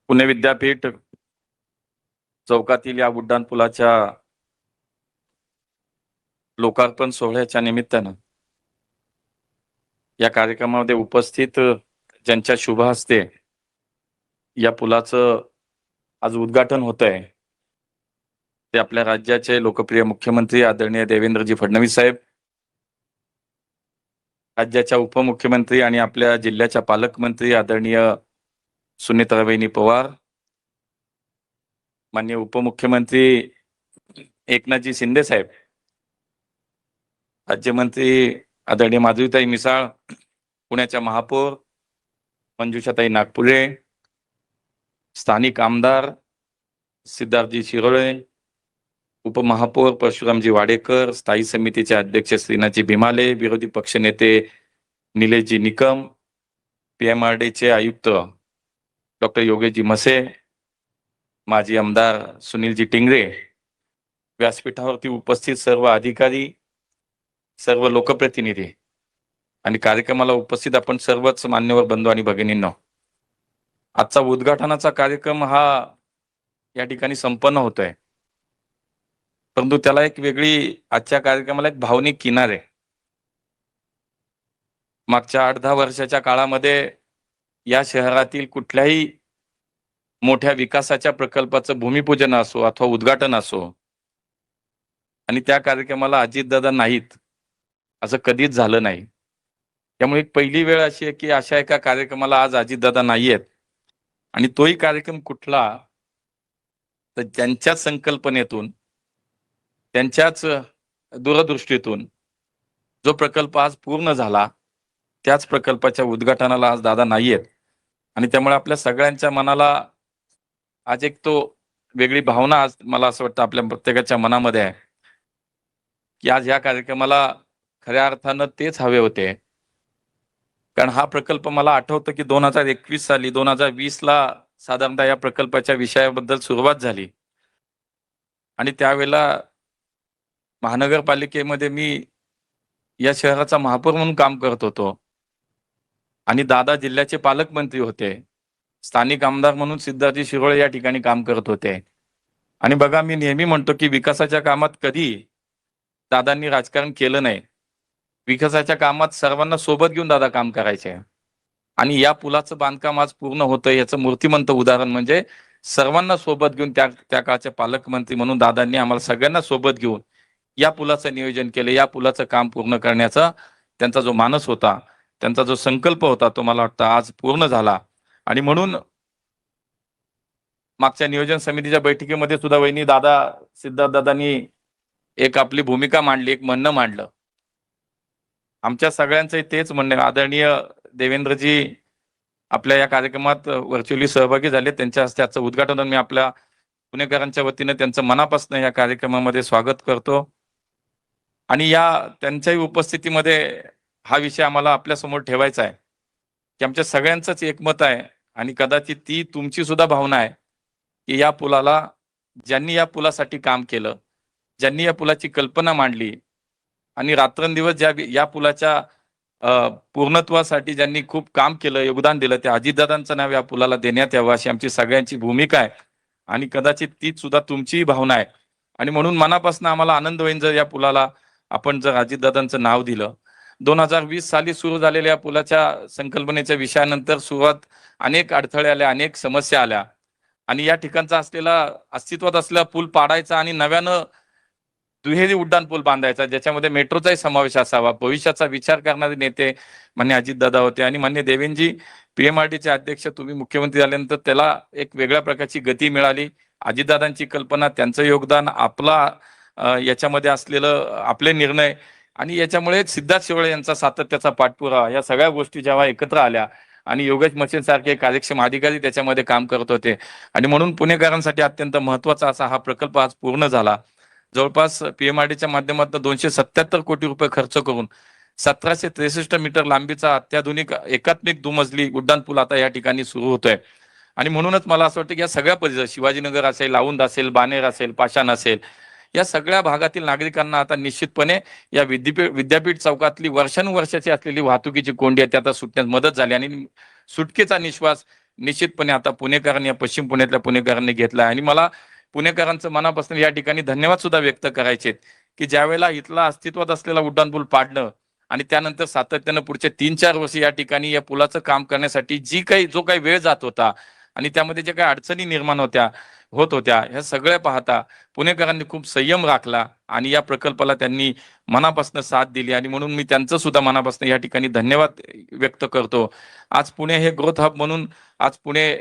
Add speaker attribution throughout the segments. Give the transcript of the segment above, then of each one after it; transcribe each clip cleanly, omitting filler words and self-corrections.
Speaker 1: पुणे विद्यापीठ चौकातील या उड्डाणपुलाच्या लोकार्पण सोहळ्याच्या निमित्तानं या कार्यक्रमामध्ये उपस्थित ज्यांच्या शुभ हस्ते या पुलाचं आज उद्घाटन होत आहे ते आपल्या राज्याचे लोकप्रिय मुख्यमंत्री आदरणीय देवेंद्रजी फडणवीस साहेब, राज्याच्या उपमुख्यमंत्री आणि आपल्या जिल्ह्याच्या पालकमंत्री आदरणीय सुनीताबाई पवार, माननीय उपमुख्यमंत्री एकनाथजी शिंदे साहेब, राज्यमंत्री आदरणीय माधुरीताई मिसाळ, पुण्याच्या महापौर मंजुषाताई नागपुरे, स्थानिक आमदार सिद्धार्थजी शिरोळे, उपमहापौर परशुरामजी वाडेकर, स्थायी समितीचे अध्यक्ष श्रीनाथजी भीमाले, विरोधी पक्षनेते निलेशजी निकम, पीएमआरडीचे आयुक्त डॉक्टर योगेशजी मसे, माजी आमदार सुनीलजी टिंगरे, व्यासपीठावरती उपस्थित सर्व अधिकारी, सर्व लोकप्रतिनिधी आणि कार्यक्रमाला उपस्थित आपण सर्वच मान्यवर बंधू आणि भगिनींनो, आजचा उद्घाटनाचा कार्यक्रम हा या ठिकाणी संपन्न होतोय, परंतु त्याला एक वेगळी आजच्या कार्यक्रमाला एक भावनिक किनार आहे. मागच्या 8-10 वर्षाच्या काळामध्ये या शहरातील कुठल्याही मोठ्या विकासाच्या प्रकल्पाचं भूमिपूजन असो अथवा उद्घाटन असो आणि त्या कार्यक्रमाला अजितदादा नाहीत असं कधीच झालं नाही. त्यामुळे एक पहिली वेळ अशी आहे की अशा एका कार्यक्रमाला आज अजितदादा नाहीयेत आणि तोही कार्यक्रम कुठला तर त्यांच्याच संकल्पनेतून, त्यांच्याच दूरदृष्टीतून जो प्रकल्प आज पूर्ण झाला त्याच प्रकल्पाच्या उद्घाटनाला आज दादा नाहीयेत आणि त्यामुळे आपल्या सगळ्यांच्या मनाला आज एक तो वेगळी भावना आज मला असं वाटतं आपल्या प्रत्येकाच्या मनामध्ये आहे की आज या कार्यक्रमाला खऱ्या अर्थानं तेच हवे होते. कारण हा प्रकल्प मला आठवतं की 2021 साली 2020 ला साधारणतः या प्रकल्पाच्या विषयाबद्दल सुरुवात झाली आणि त्यावेळेला महानगरपालिकेमध्ये मी या शहराचा महापौर म्हणून काम करत होतो आणि दादा जिल्ह्याचे पालकमंत्री होते, स्थानिक आमदार म्हणून सिद्धार्थजी शिरोळे या ठिकाणी काम करत होते. आणि बघा, मी नेहमी म्हणतो की विकासाच्या कामात कधी दादांनी राजकारण केलं नाही. विकासाच्या कामात सर्वांना सोबत घेऊन दादा काम करायचे आणि या पुलाचं बांधकाम आज पूर्ण होतं याचं मूर्तिमंत उदाहरण म्हणजे सर्वांना सोबत घेऊन त्या काळचे पालकमंत्री म्हणून दादांनी आम्हाला सगळ्यांना सोबत घेऊन या पुलाचं नियोजन केलं. या पुलाचं काम पूर्ण करण्याचा त्यांचा जो मानस होता, त्यांचा जो संकल्प होता तो मला वाटतं आज पूर्ण झाला. आणि म्हणून मागच्या नियोजन समितीच्या बैठकीमध्ये सुद्धा वहिनी दादा सिद्धार्थ दादांनी एक आपली भूमिका मांडली, एक म्हणणं मांडलं. आमच्या सगळ्यांचं तेच म्हणणं, आदरणीय देवेंद्रजी आपल्या या कार्यक्रमात व्हर्च्युअली सहभागी झाले, त्यांच्या हस्ते आजचं उद्घाटन मी आपल्या पुणेकरांच्या वतीने त्यांचं मनापासून या कार्यक्रमामध्ये स्वागत करतो. आणि या त्यांच्याही उपस्थितीमध्ये हा विषय आम्हाला आपल्या समोर ठेवायचा आहे की आमच्या सगळ्यांचंच एकमत आहे आणि कदाचित ती तुमची सुद्धा भावना आहे की या पुलाला ज्यांनी या पुलासाठी काम केलं, ज्यांनी या पुलाची कल्पना मांडली आणि रात्रंदिवस या पुलाच्या पूर्णत्वासाठी ज्यांनी खूप काम केलं, योगदान दिलं, त्या अजितदादांचं नाव या पुलाला देण्यात यावं अशी आमची सगळ्यांची भूमिका आहे आणि कदाचित तीच सुद्धा तुमचीही भावना आहे. आणि म्हणून मनापासून आम्हाला आनंद होईल जर या पुलाला आपण जर अजितदादांचं नाव दिलं. 2020 साली सुरू झालेल्या या पुलाच्या संकल्पनेच्या विषयानंतर सुरुवात अनेक अडथळे आले, अनेक समस्या आल्या आणि या ठिकाणचा असलेला अस्तित्वात असलेला पूल पाडायचा आणि नव्यानं दुहेरी उड्डाण पूल बांधायचा ज्याच्यामध्ये मेट्रोचाही समावेश असावा. भविष्याचा विचार करणारे नेते मान्य अजितदादा होते आणि मान्य देवेंद्रजी पीएमआरडीचे अध्यक्ष, तुम्ही मुख्यमंत्री झाल्यानंतर त्याला एक वेगळ्या प्रकारची गती मिळाली. अजितदादांची कल्पना, त्यांचं योगदान, आपला याच्यामध्ये असलेलं आपले निर्णय आणि याच्यामुळे सिद्धार्थ शिरोळे यांचा सातत्याचा पाठपुरावा, या सगळ्या गोष्टी जेव्हा एकत्र आल्या आणि योगेश मसेन सारखे कार्यक्षम अधिकारी त्याच्यामध्ये काम करत होते आणि म्हणून पुणेकरांसाठी अत्यंत महत्वाचा असा हा प्रकल्प आज पूर्ण झाला. जवळपास पीएमआरडीच्या माध्यमातून 277 कोटी रुपये खर्च करून 1763 मीटर लांबीचा अत्याधुनिक एकात्मिक दुमजली उड्डाण पूल आता या ठिकाणी सुरू होतोय. आणि म्हणूनच मला असं वाटतं की या सगळ्या परिसर, शिवाजीनगर असेल, औंध असेल, बाणेर असेल, पाषाण असेल, या सगळ्या भागातील नागरिकांना आता निश्चितपणे या विद्यापीठ चौकातली वर्षानुवर्षाची असलेली वाहतुकीची कोंडी आहे, आता सुटण्यास मदत झाली आणि सुटकेचा निश्वास निश्चितपणे आता पुणेकरांनी, या पश्चिम पुण्यातल्या पुणेकरांनी घेतला आहे. आणि मला पुणेकरांचं मनापासून या ठिकाणी धन्यवाद सुद्धा व्यक्त करायचे आहेत, की ज्यावेळेला इथला अस्तित्वात असलेला उड्डाणपूल पाडणं आणि त्यानंतर सातत्यानं पुढचे 3-4 वर्ष या ठिकाणी या पुलाचं काम करण्यासाठी जो काही वेळ जात होता आणि त्यामध्ये ज्या काही अडचणी निर्माण होत होत्या, ह्या सगळ्या पाहता पुणेकरांनी खूप संयम राखला आणि या प्रकल्पाला त्यांनी मनापासून साथ दिली. आणि म्हणून मी त्यांचं सुद्धा मनापासून या ठिकाणी धन्यवाद व्यक्त करतो. आज पुणे हे ग्रोथ हब म्हणून, आज पुणे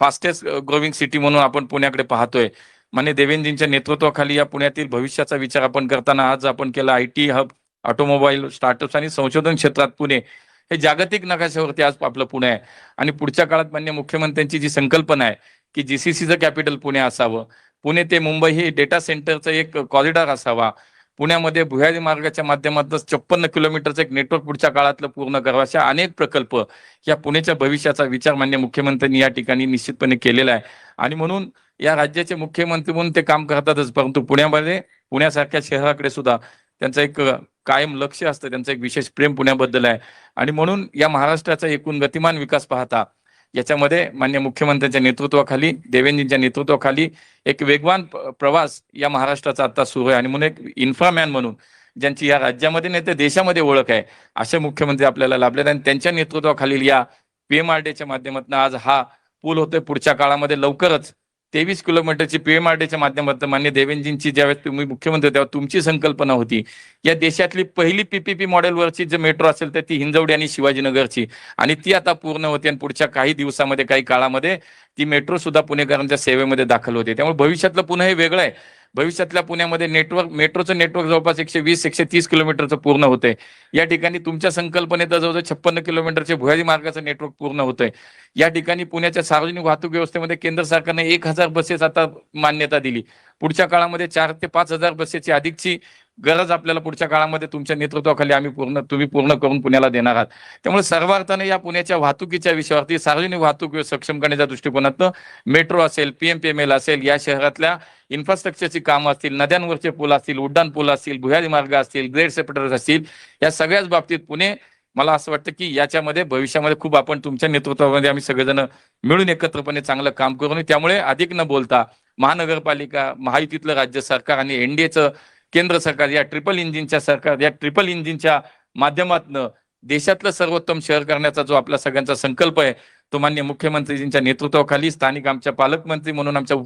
Speaker 1: फास्टेस्ट ग्रोविंग सिटी म्हणून आपण पुण्याकडे पाहतोय. माननीय देवेंद्रजींच्या नेतृत्वाखाली या पुण्यातील भविष्याचा विचार आपण करताना आज आपण केला IT हब, ऑटोमोबाईल, स्टार्टअप्स आणि संशोधन क्षेत्रात पुणे हे जागतिक नकाशावरती आज आपलं पुणे आहे. आणि पुढच्या काळात माननीय मुख्यमंत्र्यांची जी संकल्पना आहे की GCCचं कॅपिटल पुणे असावं, पुणे ते मुंबई हे डेटा सेंटरचं एक कॉरिडॉर असावा, पुण्यामध्ये भुयारी मार्गाच्या माध्यमातून 56 किलोमीटरचं एक नेटवर्क पुढच्या काळातलं पूर्ण करावं, अशा अनेक प्रकल्प या पुण्याच्या भविष्याचा विचार माननीय मुख्यमंत्र्यांनी या ठिकाणी निश्चितपणे केलेला आहे. आणि म्हणून या राज्याचे मुख्यमंत्री म्हणून ते काम करतातच, परंतु पुण्यासारख्या शहराकडे सुद्धा त्यांचं एक कायम लक्ष असतं, त्यांचं एक विशेष प्रेम पुण्याबद्दल आहे. आणि म्हणून या महाराष्ट्राचा एकूण गतिमान विकास पाहता याच्यामध्ये माननीय मुख्यमंत्र्यांच्या नेतृत्वाखाली, देवेंद्रजींच्या नेतृत्वाखाली एक वेगवान प्रवास या महाराष्ट्राचा आता सुरू आहे. आणि म्हणून एक इन्फ्रामॅन म्हणून ज्यांची या राज्यामध्ये नाही तर देशामध्ये ओळख आहे, असे मुख्यमंत्री आपल्याला लाभले. आणि त्यांच्या नेतृत्वाखालील या PMRDच्या माध्यमातून आज हा पूल होतोय. पुढच्या काळामध्ये लवकरच 23 किलोमीटरची PMRDच्या माध्यमातून माननीय देवेंद्रजींची ज्यावेळेस तुम्ही मुख्यमंत्री तेव्हा तुमची संकल्पना होती या देशातली पहिली PPP मॉडेलवरची जी मेट्रो असेल तर ती हिंजवडी आणि शिवाजीनगरची, आणि ती आता पूर्ण होते. आणि पुढच्या काही दिवसामध्ये, काही काळामध्ये ती मेट्रो सुद्धा पुणेकरांच्या सेवेमध्ये दाखल होते. त्यामुळे भविष्यातलं पुणे हे वेगळं आहे. भविष्यातल्या पुण्यामध्ये मेट्रोचं नेटवर्क जवळपास 120-130 किलोमीटरचं पूर्ण होतंय. या ठिकाणी तुमच्या संकल्पनेत जवळजवळ 56 किलोमीटरचे भुयारी मार्गाचं नेटवर्क पूर्ण होतंय. या ठिकाणी पुण्याच्या सार्वजनिक वाहतूक व्यवस्थेमध्ये केंद्र सरकारने 1000 बसेस आता मान्यता दिली. पुढच्या काळामध्ये 4 ते 5000 बसेसची अधिकची गरज आपल्याला पुढच्या काळामध्ये तुमच्या नेतृत्वाखाली तुम्ही पूर्ण करून पुण्याला देणार आहात. त्यामुळे सर्वार्थाने या पुण्याच्या वाहतुकीच्या विषयावरती सार्वजनिक वाहतूक सक्षम करण्याच्या दृष्टिकोनातून मेट्रो असेल, PMPML असेल, या शहरातल्या इन्फ्रास्ट्रक्चरची कामं असतील, नद्यांवरचे पूल असतील, उड्डाण पूल असतील, भुयारी मार्ग असतील, ग्रेड सेपरेटर्स असतील, या सगळ्याच बाबतीत पुणे, मला असं वाटतं की याच्यामध्ये भविष्यामध्ये खूप आपण तुमच्या नेतृत्वामध्ये आम्ही सगळेजण मिळून एकत्रपणे चांगलं काम करू. त्यामुळे अधिक न बोलता महानगरपालिका, महायुतीतलं राज्य सरकार आणि NDAचं केंद्र सरकार, या ट्रिपल इंजिनच्या माध्यमातून देशातलं सर्वोत्तम शहर करण्याचा जो आपला सगळ्यांचा संकल्प आहे तो माननीय मुख्यमंत्रीजींच्या नेतृत्वाखाली, स्थानिक आमच्या पालकमंत्री म्हणून, आमच्या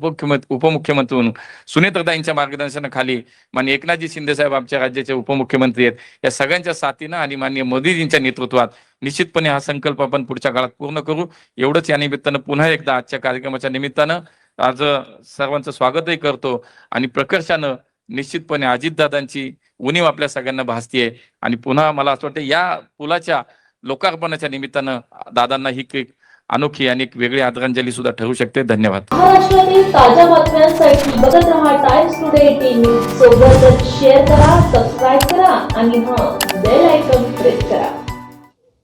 Speaker 1: उपमुख्यमंत्री म्हणून सुनेत्रताईंच्या मार्गदर्शनाखाली माननीय एकनाथजी शिंदे साहेब आमच्या राज्याचे उपमुख्यमंत्री आहेत, या सगळ्यांच्या साथीनं आणि माननीय मोदीजींच्या नेतृत्वात निश्चितपणे हा संकल्प आपण पुढच्या काळात पूर्ण करू. एवढंच या निमित्तानं पुन्हा एकदा आजच्या कार्यक्रमाच्या निमित्तानं आज सर्वांचं स्वागतही करतो. आणि प्रकर्षानं निश्चितपणे अजितदादांची उणीव आपल्या सगळ्यांना भासतीये. आणि पुन्हा मला असं वाटतं या पुलाच्या लोकार्पणाच्या निमित्तानं दादांना ही अनोखी आणि एक वेगळी आदरांजली सुद्धा ठरू शकते. धन्यवाद.
Speaker 2: महाराष्ट्रातील ताज्या बातम्यांसाठी बघत रहा टाइम्स टुडे 18 न्यूज. सोबतच शेअर करा, सबस्क्राईब करा आणि बेल आयकॉन प्रेस करा.